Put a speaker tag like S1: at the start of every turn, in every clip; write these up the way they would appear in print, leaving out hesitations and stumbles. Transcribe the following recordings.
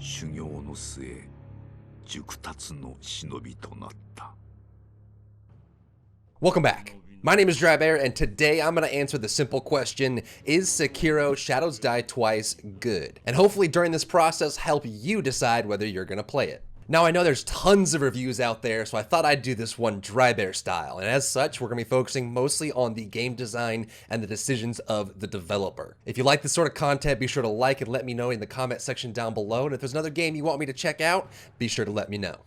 S1: 修行の末、熟達の忍びとなった。
S2: Welcome back. My name is Drybear, and today I'm going to answer the simple question, is Sekiro Shadows Die Twice good? And hopefully during this process help you decide whether you're going to play it. Now I know there's tons of reviews out there, so I thought I'd do this one Drybear style, and as such we're going to be focusing mostly on the game design and the decisions of the developer. If you like this sort of content, be sure to like and let me know in the comment section down below, and if there's another game you want me to check out, be sure to let me know.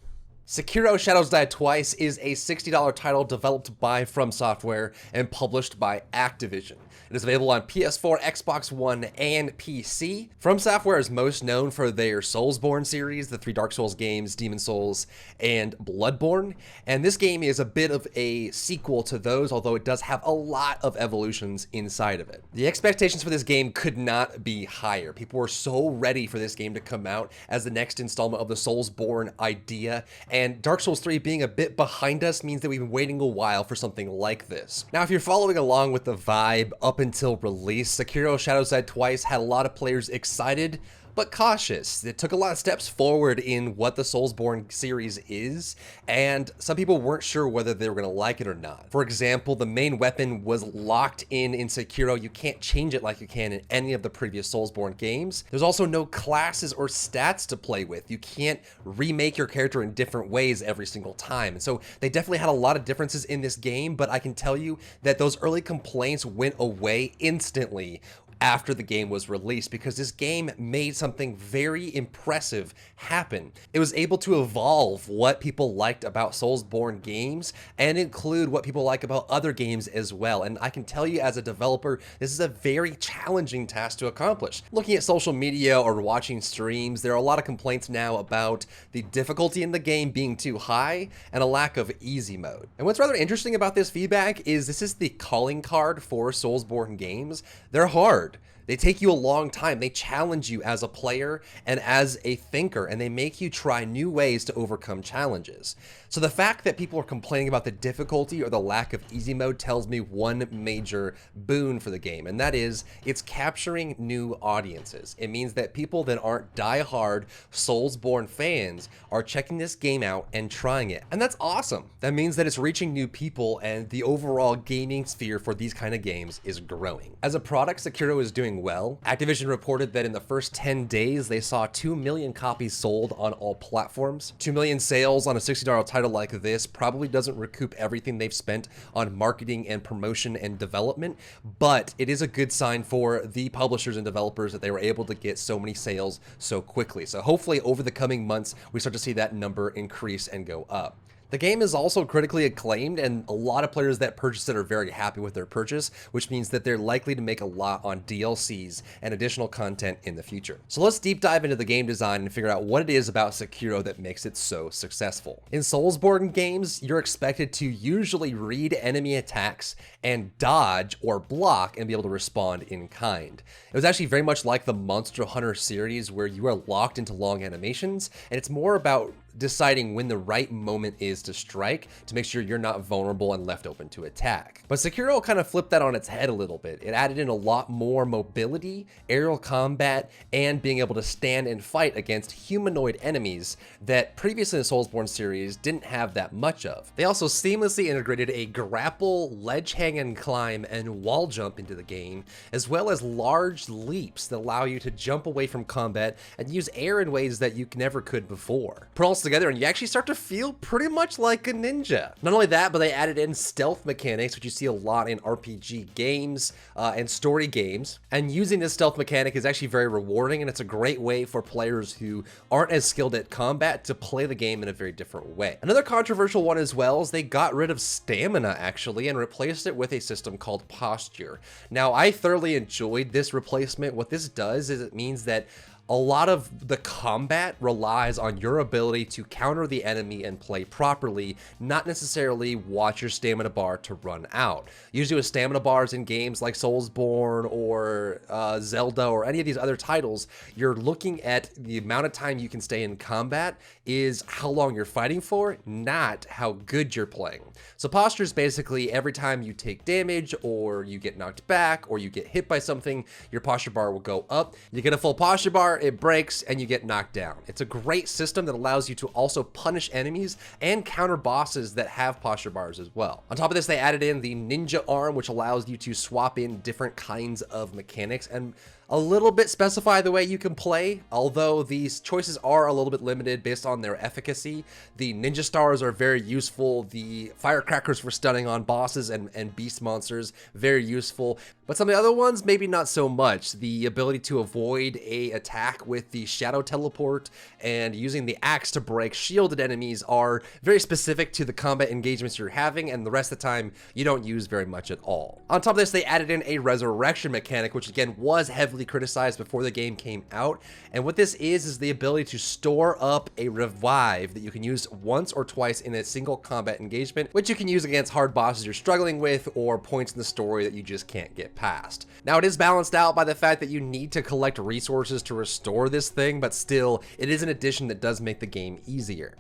S2: Sekiro Shadows Die Twice is a $60 title developed by From Software and published by Activision. It is available on PS4, Xbox One, and PC. From Software is most known for their Soulsborne series, the 3 Dark Souls games, Demon's Souls, and Bloodborne. And this game is a bit of a sequel to those, although it does have a lot of evolutions inside of it. The expectations for this game could not be higher. People were so ready for this game to come out as the next installment of the Soulsborne idea. And Dark Souls 3 being a bit behind us means that we've been waiting a while for something like this. Now, if you're following along with the vibe up until release, Sekiro Shadows Die Twice had a lot of players excited, but cautious. It took a lot of steps forward in what the Soulsborne series is, and some people weren't sure whether they were going to like it or not. For example, the main weapon was locked in Sekiro. You can't change it like you can in any of the previous Soulsborne games. There's also no classes or stats to play with. You can't remake your character in different ways every single time. And so they definitely had a lot of differences in this game, but I can tell you that those early complaints went away instantly after the game was released, because this game made something very impressive happen. It was able to evolve what people liked about Soulsborne games and include what people like about other games as well. And I can tell you as a developer, this is a very challenging task to accomplish. Looking at social media or watching streams, there are a lot of complaints now about the difficulty in the game being too high and a lack of easy mode. And what's rather interesting about this feedback is this is the calling card for Soulsborne games. They're hard. They take you a long time. They challenge you as a player and as a thinker, and they make you try new ways to overcome challenges. So the fact that people are complaining about the difficulty or the lack of easy mode tells me one major boon for the game, and that is it's capturing new audiences. It means that people that aren't die-hard Soulsborne fans are checking this game out and trying it, and that's awesome. That means that it's reaching new people, and the overall gaming sphere for these kind of games is growing. As a product, Sekiro is doing well. Activision reported that in the first 10 days, they saw 2 million copies sold on all platforms. 2 million sales on a $60 title like this probably doesn't recoup everything they've spent on marketing and promotion and development, but it is a good sign for the publishers and developers that they were able to get so many sales so quickly. So hopefully over the coming months, we start to see that number increase and go up. The game is also critically acclaimed, and a lot of players that purchase it are very happy with their purchase, which means that they're likely to make a lot on DLCs and additional content in the future. So let's deep dive into the game design and figure out what it is about Sekiro that makes it so successful. In Soulsborne games, you're expected to usually read enemy attacks and dodge or block and be able to respond in kind. It was actually very much like the Monster Hunter series, where you are locked into long animations, and it's more about deciding when the right moment is to strike to make sure you're not vulnerable and left open to attack. But Sekiro kind of flipped that on its head a little bit. It added in a lot more mobility, aerial combat, and being able to stand and fight against humanoid enemies that previously in the Soulsborne series didn't have that much of. They also seamlessly integrated a grapple, ledge hang and climb, and wall jump into the game, as well as large leaps that allow you to jump away from combat and use air in ways that you never could before. Put all together and you actually start to feel pretty much like a ninja. Not only that, but they added in stealth mechanics, which you see a lot in RPG games and story games. And using this stealth mechanic is actually very rewarding, and it's a great way for players who aren't as skilled at combat to play the game in a very different way. Another controversial one as well is they got rid of stamina actually and replaced it with a system called posture. Now, I thoroughly enjoyed this replacement. What this does is it means that a lot of the combat relies on your ability to counter the enemy and play properly, not necessarily watch your stamina bar to run out. Usually with stamina bars in games like Soulsborne or Zelda or any of these other titles, you're looking at the amount of time you can stay in combat is how long you're fighting for, not how good you're playing. So posture is basically every time you take damage or you get knocked back or you get hit by something, your posture bar will go up. You get a full posture bar, fire, it breaks, and you get knocked down. It's a great system that allows you to also punish enemies and counter bosses that have posture bars as well. On top of this, they added in the ninja arm, which allows you to swap in different kinds of mechanics and a little bit specify the way you can play, although these choices are a little bit limited based on their efficacy. The ninja stars are very useful. The firecrackers for stunning on bosses and beast monsters, very useful. But some of the other ones, maybe not so much. The ability to avoid a attack with the shadow teleport and using the axe to break shielded enemies are very specific to the combat engagements you're having, and the rest of the time you don't use very much at all. On top of this, they added in a resurrection mechanic, which again was heavily criticized before the game came out. And what this is the ability to store up a revive that you can use once or twice in a single combat engagement, which you can use against hard bosses you're struggling with or points in the story that you just can't get past. Now, it is balanced out by the fact that you need to collect resources to restore this thing, but still, it is an addition that does make the game easier.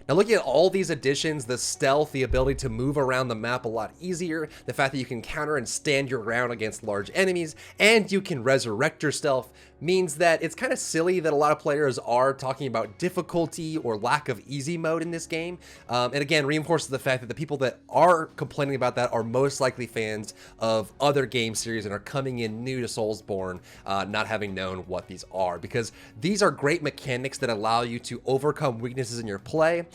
S2: Now, looking at all these additions, the stealth, the ability to move around the map a lot easier, the fact that you can counter and stand your ground against large enemies, and you can resurrect yourself, means that it's kind of silly that a lot of players are talking about difficulty or lack of easy mode in this game. And again, reinforces the fact that the people that are complaining about that are most likely fans of other game series and are coming in new to Soulsborne, not having known what these are, because these are great mechanics that allow you to overcome weaknesses in your play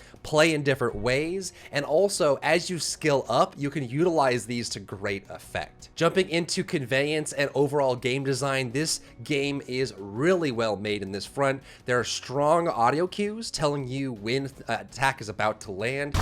S2: in different ways, and also as you skill up, you can utilize these to great effect. Jumping into conveyance and overall game design, this game is really well made in this front. There are strong audio cues telling you when an attack is about to land.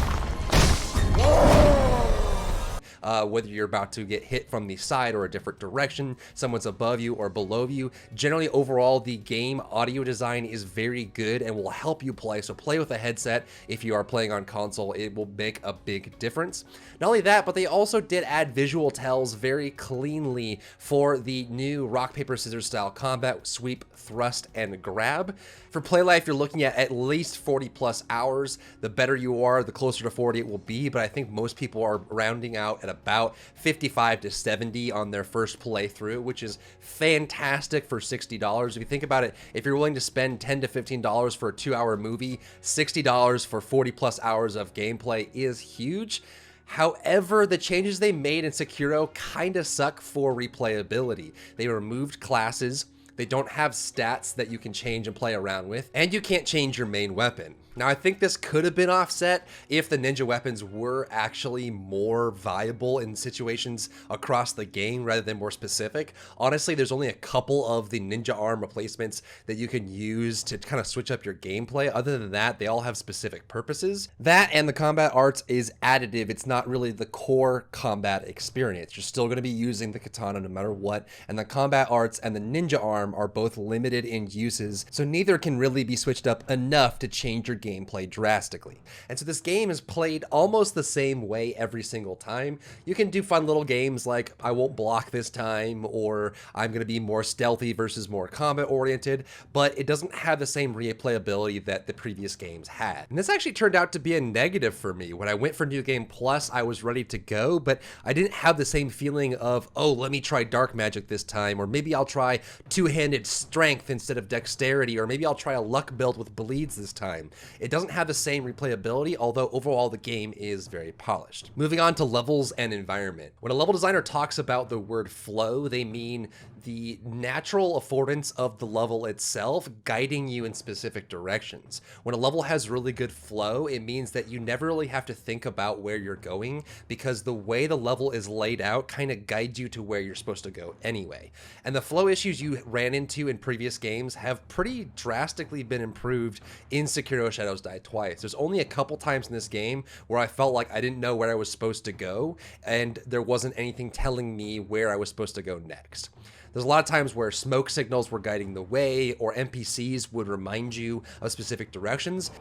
S2: Whether you're about to get hit from the side or a different direction, someone's above you or below you. Generally, overall, the game audio design is very good and will help you play. So play with a headset. If you are playing on console, it will make a big difference. Not only that, but they also did add visual tells very cleanly for the new rock, paper, scissors style combat, sweep, thrust, and grab. For play life, you're looking at least 40 plus hours. The better you are, the closer to 40 it will be, but I think most people are rounding out at about 55 to 70 on their first playthrough, which is fantastic for $60. If you think about it, if you're willing to spend $10 to $15 for a 2-hour movie, $60 for 40 plus hours of gameplay is huge. However, the changes they made in Sekiro kind of suck for replayability. They removed classes, they don't have stats that you can change and play around with, and you can't change your main weapon. Now, I think this could have been offset if the ninja weapons were actually more viable in situations across the game rather than more specific. Honestly, there's only a couple of the ninja arm replacements that you can use to kind of switch up your gameplay. Other than that, they all have specific purposes. That and the combat arts is additive. It's not really the core combat experience. You're still going to be using the katana no matter what, and the combat arts and the ninja arm are both limited in uses, so neither can really be switched up enough to change your gameplay drastically. And so this game is played almost the same way every single time. You can do fun little games like I won't block this time, or I'm going to be more stealthy versus more combat oriented, but it doesn't have the same replayability that the previous games had. And this actually turned out to be a negative for me. When I went for New Game Plus, I was ready to go, but I didn't have the same feeling of, oh, let me try dark magic this time, or maybe I'll try two-handed strength instead of dexterity, or maybe I'll try a luck build with bleeds this time. It doesn't have the same replayability, although overall the game is very polished. Moving on to levels and environment. When a level designer talks about the word flow, they mean the natural affordance of the level itself guiding you in specific directions. When a level has really good flow, it means that you never really have to think about where you're going, because the way the level is laid out kind of guides you to where you're supposed to go anyway. And the flow issues you ran into in previous games have pretty drastically been improved in Sekiro Shadows Die Twice. There's only a couple times in this game where I felt like I didn't know where I was supposed to go, and there wasn't anything telling me where I was supposed to go next. There's a lot of times where smoke signals were guiding the way, or NPCs would remind you of specific directions.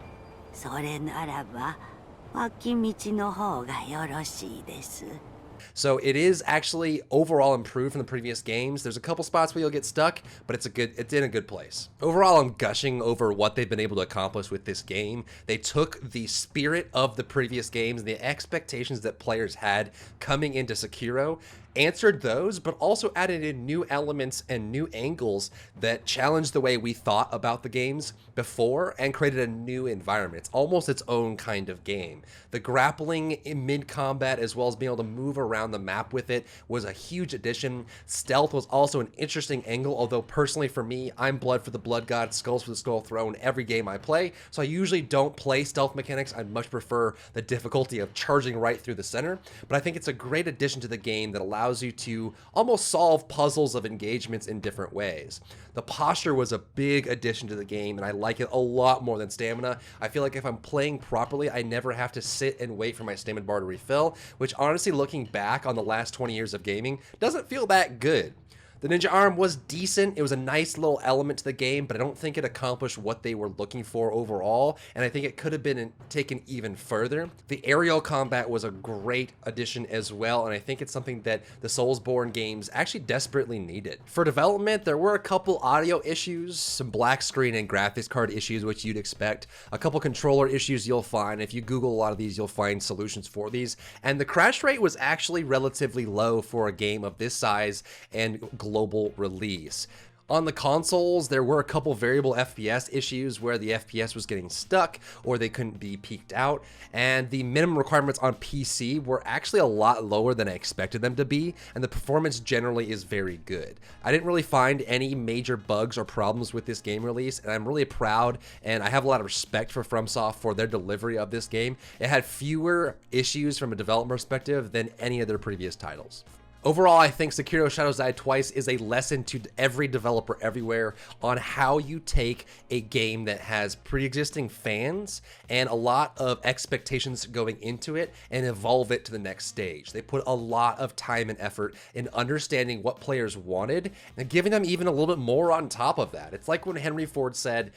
S2: So it is actually overall improved from the previous games. There's a couple spots where you'll get stuck, but it's in a good place. Overall, I'm gushing over what they've been able to accomplish with this game. They took the spirit of the previous games and the expectations that players had coming into Sekiro, answered those, but also added in new elements and new angles that challenged the way we thought about the games before and created a new environment. It's almost its own kind of game. The grappling in mid-combat, as well as being able to move around the map with it, was a huge addition. Stealth was also an interesting angle, although personally for me, I'm blood for the blood god, skulls for the skull throne every game I play, so I usually don't play stealth mechanics. I'd much prefer the difficulty of charging right through the center, but I think it's a great addition to the game that allows you to almost solve puzzles of engagements in different ways. The posture was a big addition to the game, and I like it a lot more than stamina. I feel like if I'm playing properly, I never have to sit and wait for my stamina bar to refill, which honestly, looking back on the last 20 years of gaming, doesn't feel that good. The ninja arm was decent. It was a nice little element to the game, but I don't think it accomplished what they were looking for overall, and I think it could have been taken even further. The aerial combat was a great addition as well, and I think it's something that the Soulsborne games actually desperately needed. For development, there were a couple audio issues, some black screen and graphics card issues, which you'd expect, a couple controller issues you'll find. If you Google a lot of these, you'll find solutions for these, and the crash rate was actually relatively low for a game of this size and global release. On the consoles, there were a couple variable FPS issues where the FPS was getting stuck or they couldn't be peaked out, and the minimum requirements on PC were actually a lot lower than I expected them to be, and the performance generally is very good. I didn't really find any major bugs or problems with this game release, and I'm really proud and I have a lot of respect for FromSoft for their delivery of this game. It had fewer issues from a development perspective than any of their previous titles. Overall, I think Sekiro Shadows Die Twice is a lesson to every developer everywhere on how you take a game that has pre-existing fans and a lot of expectations going into it and evolve it to the next stage. They put a lot of time and effort in understanding what players wanted and giving them even a little bit more on top of that. It's like when Henry Ford said,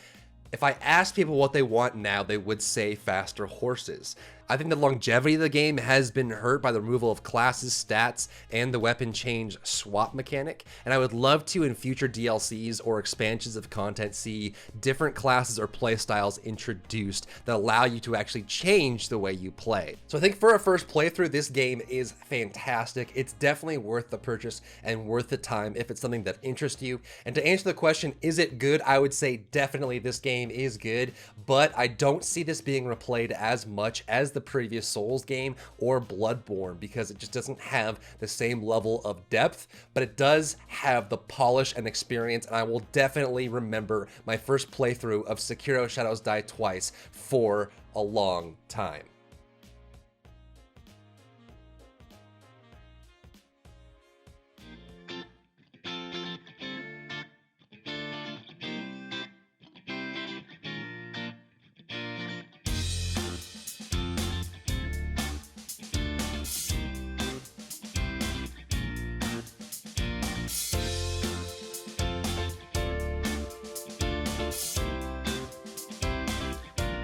S2: if I asked people what they want now, they would say faster horses. I think the longevity of the game has been hurt by the removal of classes, stats, and the weapon change swap mechanic, and I would love to, in future DLCs or expansions of content, see different classes or playstyles introduced that allow you to actually change the way you play. So I think for a first playthrough, this game is fantastic. It's definitely worth the purchase and worth the time if it's something that interests you. And to answer the question, is it good? I would say definitely this game is good, but I don't see this being replayed as much as the previous Souls game or Bloodborne because it just doesn't have the same level of depth, but it does have the polish and experience, and I will definitely remember my first playthrough of Sekiro Shadows Die Twice for a long time.